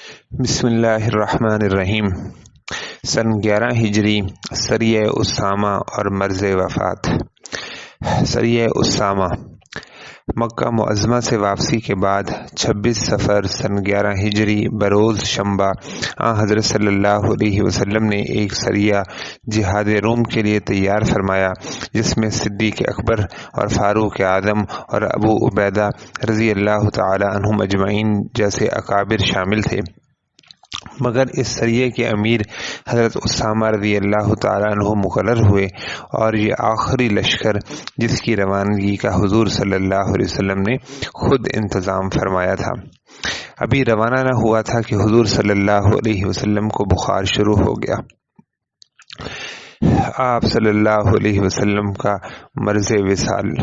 بسم اللہ الرحمن الرحیم۔ سن 11 ہجری سریہ اسامہ اور مرز وفات۔ سریہ اسامہ مکہ معظمہ سے واپسی کے بعد 26 صفر سن 11 ہجری بروز شنبہ حضرت صلی اللہ علیہ وسلم نے ایک سریہ جہاد روم کے لیے تیار فرمایا، جس میں صدیق اکبر اور فاروق اعظم اور ابو عبیدہ رضی اللہ تعالی عنہم اجمعین جیسے اکابر شامل تھے، مگر اس سریے کے امیر حضرت اسامہ رضی اللہ تعالیٰ عنہ مقرر ہوئے، اور یہ آخری لشکر جس کی روانگی کا حضور صلی اللہ علیہ وسلم نے خود انتظام فرمایا تھا، ابھی روانہ نہ ہوا تھا کہ حضور صلی اللہ علیہ وسلم کو بخار شروع ہو گیا۔ آپ صلی اللہ علیہ وسلم کا مرض وصال۔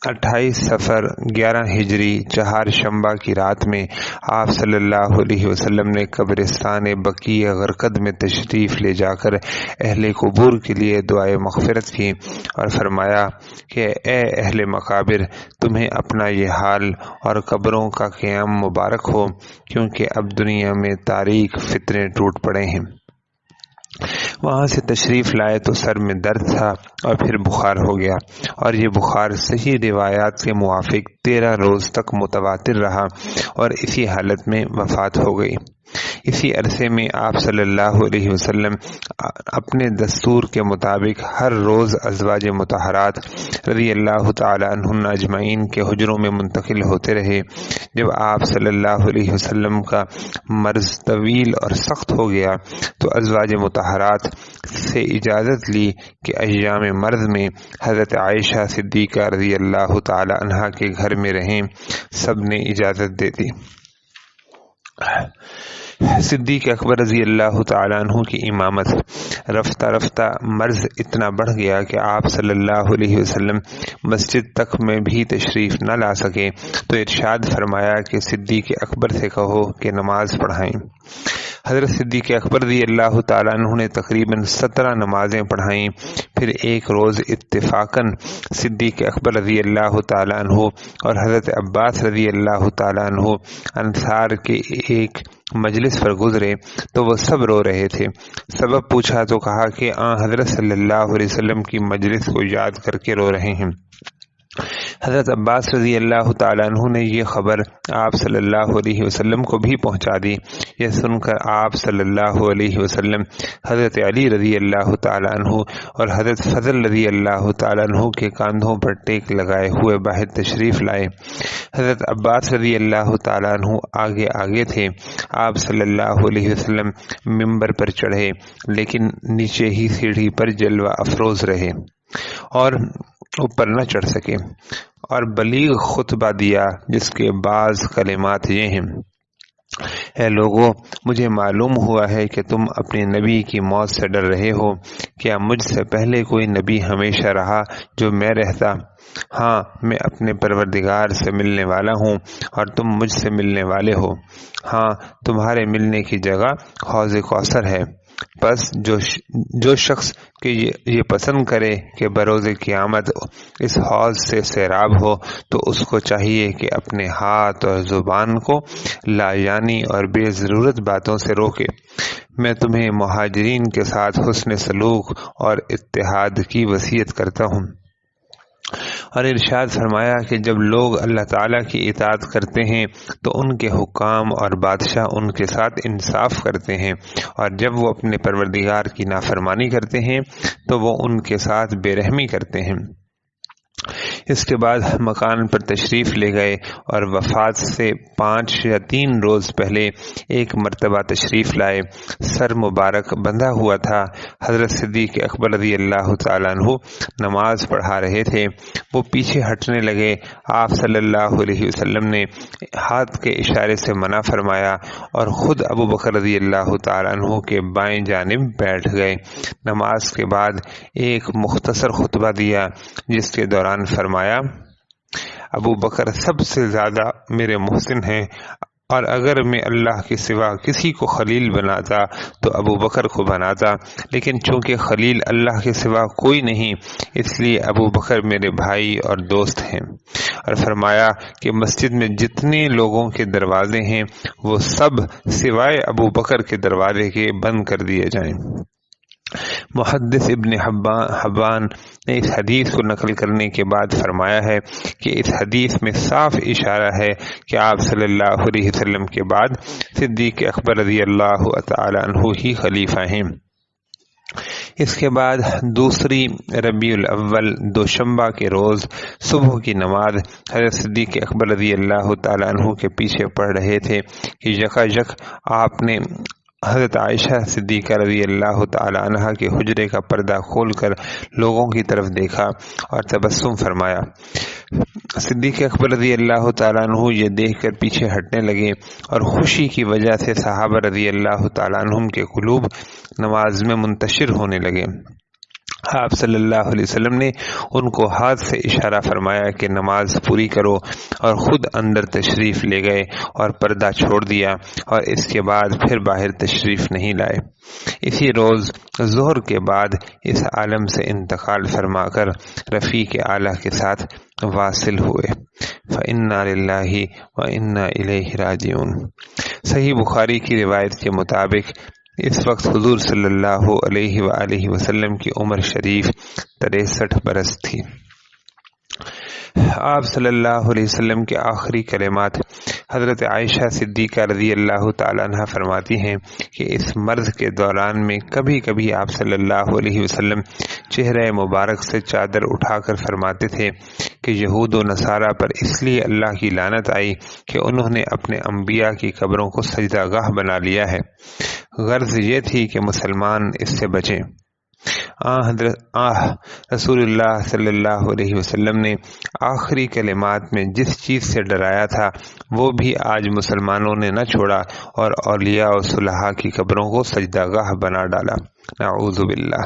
28 صفر 11 ہجری چہارشنبہ کی رات میں آپ صلی اللہ علیہ وسلم نے قبرستان بقیع غرقد میں تشریف لے جا کر اہل قبور کے لیے دعائے مغفرت کی اور فرمایا کہ اے اہل مقابر، تمہیں اپنا یہ حال اور قبروں کا قیام مبارک ہو، کیونکہ اب دنیا میں تاریک فتنے ٹوٹ پڑے ہیں۔ وہاں سے تشریف لائے تو سر میں درد تھا اور پھر بخار ہو گیا، اور یہ بخار صحیح روایات کے موافق 13 روز تک متواتر رہا اور اسی حالت میں وفات ہو گئی۔ اسی عرصے میں آپ صلی اللہ علیہ وسلم اپنے دستور کے مطابق ہر روز ازواج مطہرات رضی اللہ تعالی عنہن اجمعین کے حجروں میں منتقل ہوتے رہے۔ جب آپ صلی اللہ علیہ وسلم کا مرض طویل اور سخت ہو گیا تو ازواج مطہرات سے اجازت لی کہ ایام مرض میں حضرت عائشہ صدیقہ رضی اللہ تعالی عنہا کے گھر میں رہیں۔ سب نے اجازت دے دی۔ صدیق اکبر رضی اللہ تعالیٰ عنہ کی امامت۔ رفتہ رفتہ مرض اتنا بڑھ گیا کہ آپ صلی اللہ علیہ وسلم مسجد تک میں بھی تشریف نہ لا سکے، تو ارشاد فرمایا کہ صدیق اکبر سے کہو کہ نماز پڑھائیں۔ حضرت صدیق اکبر رضی اللہ تعالیٰ عنہ نے تقریباً 17 نمازیں پڑھائیں۔ پھر ایک روز اتفاقاً صدیق اکبر رضی اللہ تعالیٰ عنہ اور حضرت عباس رضی اللہ تعالیٰ عنہ انصار کے ایک مجلس پر گزرے تو وہ سب رو رہے تھے۔ سبب پوچھا تو کہا کہ حضرت صلی اللہ علیہ وسلم کی مجلس کو یاد کر کے رو رہے ہیں۔ حضرت عباس رضی اللہ تعالیٰ عنہ نے یہ خبر آپ صلی اللہ علیہ وسلم کو بھی پہنچا دی۔ یہ سن کر آپ صلی اللہ علیہ وسلم حضرت علی رضی اللہ تعالیٰ عنہ اور حضرت فضل رضی اللہ تعالیٰ عنہ کے کاندھوں پر ٹیک لگائے ہوئے باہر تشریف لائے۔ حضرت عباس رضی اللہ تعالیٰ عنہ آگے آگے تھے۔ آپ صلی اللہ علیہ وسلم منبر پر چڑھے، لیکن نیچے ہی سیڑھی پر جلوہ افروز رہے اور اوپر نہ چڑھ سکے، اور بلیغ خطبہ دیا جس کے بعض کلمات یہ ہیں: اے لوگو، مجھے معلوم ہوا ہے کہ تم اپنے نبی کی موت سے ڈر رہے ہو۔ کیا مجھ سے پہلے کوئی نبی ہمیشہ رہا جو میں رہتا؟ ہاں، میں اپنے پروردگار سے ملنے والا ہوں اور تم مجھ سے ملنے والے ہو۔ ہاں، تمہارے ملنے کی جگہ حوض کوثر ہے۔ بس جو شخص کہ یہ پسند کرے کہ بروز قیامت اس حوض سے سیراب ہو، تو اس کو چاہیے کہ اپنے ہاتھ اور زبان کو لایعنی اور بے ضرورت باتوں سے روکے۔ میں تمہیں مہاجرین کے ساتھ حسن سلوک اور اتحاد کی وصیت کرتا ہوں۔ اور ارشاد فرمایا کہ جب لوگ اللہ تعالیٰ کی اطاعت کرتے ہیں تو ان کے حکام اور بادشاہ ان کے ساتھ انصاف کرتے ہیں، اور جب وہ اپنے پروردگار کی نافرمانی کرتے ہیں تو وہ ان کے ساتھ بے رحمی کرتے ہیں۔ اس کے بعد مکان پر تشریف لے گئے اور وفات سے 5 یا 3 روز پہلے ایک مرتبہ تشریف لائے۔ سر مبارک بندھا ہوا تھا۔ حضرت صدیق اکبر رضی اللہ تعالیٰ عنہ نماز پڑھا رہے تھے، وہ پیچھے ہٹنے لگے۔ آپ صلی اللہ علیہ وسلم نے ہاتھ کے اشارے سے منع فرمایا اور خود ابو بکر رضی اللہ تعالیٰ عنہ کے بائیں جانب بیٹھ گئے۔ نماز کے بعد ایک مختصر خطبہ دیا، جس کے دوران فرمایا: ابو بکر سب سے زیادہ میرے محسن ہیں، اور اگر میں اللہ کے سوا کسی کو خلیل بناتا تو ابو بکر کو بناتا، لیکن چونکہ خلیل اللہ کے سوا کوئی نہیں، اس لیے ابو بکر میرے بھائی اور دوست ہیں۔ اور فرمایا کہ مسجد میں جتنے لوگوں کے دروازے ہیں وہ سب سوائے ابو بکر کے دروازے کے بند کر دیے جائیں۔ محدث ابن حبان نے اس حدیث کو نقل کرنے کے بعد فرمایا ہے کہ اس حدیث میں صاف اشارہ ہے کہ آپ صلی اللہ علیہ وسلم کے بعد صدیق اکبر رضی اللہ تعالی عنہ ہی خلیفہ ہیں۔ اس کے بعد دوسری ربیع الاول دوشنبہ کے روز صبح کی نماز حضرت صدیق اکبر رضی اللہ تعالی عنہ کے پیچھے پڑھ رہے تھے کہ یکایک آپ نے حضرت عائشہ صدیقہ رضی اللہ تعالی عنہ کے حجرے کا پردہ کھول کر لوگوں کی طرف دیکھا اور تبسم فرمایا۔ صدیق اکبر رضی اللہ تعالیٰ عنہ یہ دیکھ کر پیچھے ہٹنے لگے اور خوشی کی وجہ سے صحابہ رضی اللہ تعالیٰ عنہم کے قلوب نماز میں منتشر ہونے لگے۔ آپ صلی اللہ علیہ وسلم نے ان کو ہاتھ سے اشارہ فرمایا کہ نماز پوری کرو، اور خود اندر تشریف لے گئے اور پردہ چھوڑ دیا، اور اس کے بعد پھر باہر تشریف نہیں لائے۔ اسی روز ظہر کے بعد اس عالم سے انتقال فرما کر رفیق اعلیٰ کے ساتھ واصل ہوئے۔ فَإِنَّا لِلَّهِ وَإِنَّا إِلَيْهِ رَاجِعُونَ۔ صحیح بخاری کی روایت کے مطابق اس وقت حضور صلی اللہ علیہ وآلہ وسلم کی عمر شریف 63 برس تھی۔ آپ صلی اللہ علیہ وسلم کے آخری کلمات حضرت عائشہ صدیقہ رضی اللہ تعالی عنہ فرماتی ہیں کہ اس مرض کے دوران میں کبھی کبھی آپ صلی اللہ علیہ وسلم چہرہ مبارک سے چادر اٹھا کر فرماتے تھے کہ یہود و نصارہ پر اس لیے اللہ کی لعنت آئی کہ انہوں نے اپنے انبیاء کی قبروں کو سجدہ گاہ بنا لیا ہے۔ غرض یہ تھی کہ مسلمان اس سے بچیں۔ رسول اللہ صلی اللہ علیہ وسلم نے آخری کلمات میں جس چیز سے ڈرایا تھا وہ بھی آج مسلمانوں نے نہ چھوڑا اور اولیاء و صلحاء کی قبروں کو سجدہ گاہ بنا ڈالا۔ نعوذ باللہ۔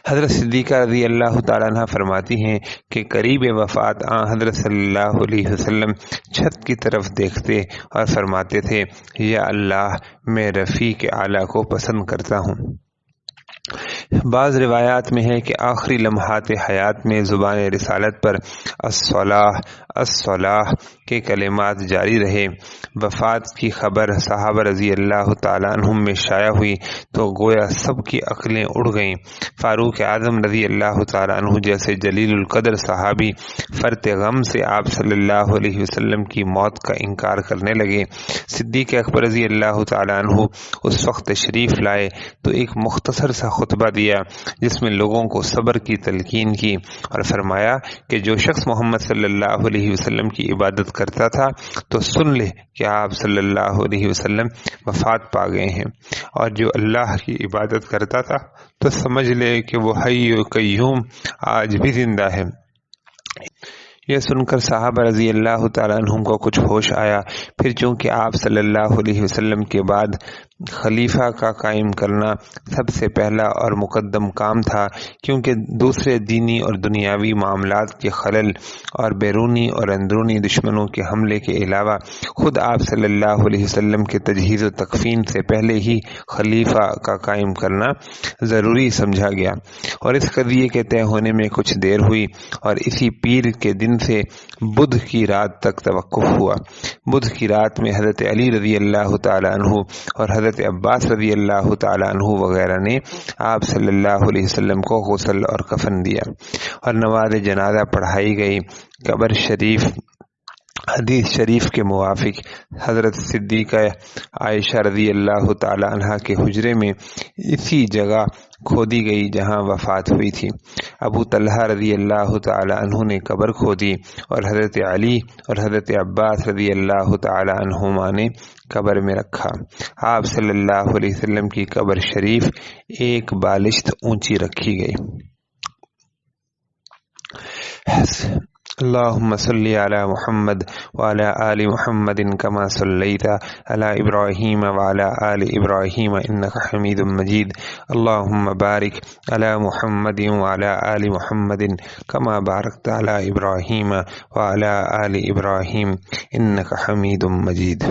حضرت صدیقہ رضی اللہ تعالیٰ عنہ فرماتی ہیں کہ قریب وفات حضرت صلی اللہ علیہ وسلم چھت کی طرف دیکھتے اور فرماتے تھے، یا اللہ میں رفیق اعلیٰ کو پسند کرتا ہوں۔ بعض روایات میں ہے کہ آخری لمحات حیات میں زبان رسالت پر الصلاح الصلاح کے کلمات جاری رہے۔ وفات کی خبر صحابہ رضی اللہ تعالیٰ عنہم میں شائع ہوئی تو گویا سب کی عقلیں اڑ گئیں۔ فاروق اعظم رضی اللہ تعالیٰ عنہ جیسے جلیل القدر صحابی فرط غم سے آپ صلی اللہ علیہ وسلم کی موت کا انکار کرنے لگے۔ صدیق اکبر رضی اللہ تعالیٰ عنہ اس وقت تشریف لائے تو ایک مختصر سا خطبہ دیا جس میں لوگوں کو صبر کی تلقین کی اور فرمایا کہ جو شخص محمد صلی اللہ علیہ وسلم کی عبادت کرتا تھا تو سن لے کہ آپ صلی اللہ علیہ وسلم وفات پا گئے ہیں، اور جو اللہ کی عبادت کرتا تھا تو سمجھ لے کہ وہ حی و قیوم آج بھی زندہ ہے۔ یہ سن کر صحابہ رضی اللہ تعالیٰ عنہم کو کچھ ہوش آیا۔ پھر چونکہ آپ صلی اللہ علیہ وسلم کے بعد خلیفہ کا قائم کرنا سب سے پہلا اور مقدم کام تھا، کیونکہ دوسرے دینی اور دنیاوی معاملات کے خلل اور بیرونی اور اندرونی دشمنوں کے حملے کے علاوہ خود آپ صلی اللہ علیہ وسلم کے تجہیز و تکفین سے پہلے ہی خلیفہ کا قائم کرنا ضروری سمجھا گیا، اور اس قضیے کے طے ہونے میں کچھ دیر ہوئی اور اسی پیر کے دن سے بدھ کی رات تک توقف ہوا۔ بدھ کی رات میں حضرت علی رضی اللہ تعالی عنہ اور حضرت عباس رضی اللہ تعالی عنہ وغیرہ نے آپ صلی اللہ علیہ وسلم کو غسل اور کفن دیا اور نماز جنازہ پڑھائی گئی۔ قبر شریف حدیث شریف کے موافق حضرت صدیقہ عائشہ رضی اللہ تعالی عنہ کے حجرے میں اسی جگہ کھودی گئی جہاں وفات ہوئی تھی۔ ابو طلحہ رضی اللہ تعالی عنہ نے قبر کھودی اور حضرت علی اور حضرت عباس رضی اللہ تعالی عنہما نے قبر میں رکھا۔ آپ صلی اللہ علیہ وسلم کی قبر شریف ایک بالشت اونچی رکھی گئی۔ اللهم صل على محمد وعلى آل محمد كما صليت على إبراهيم وعلى آل إبراهيم إنك حميد مجيد. اللهم بارك على محمد وعلى آل محمد كما باركت على إبراهيم وعلى آل إبراهيم إنك حميد مجيد.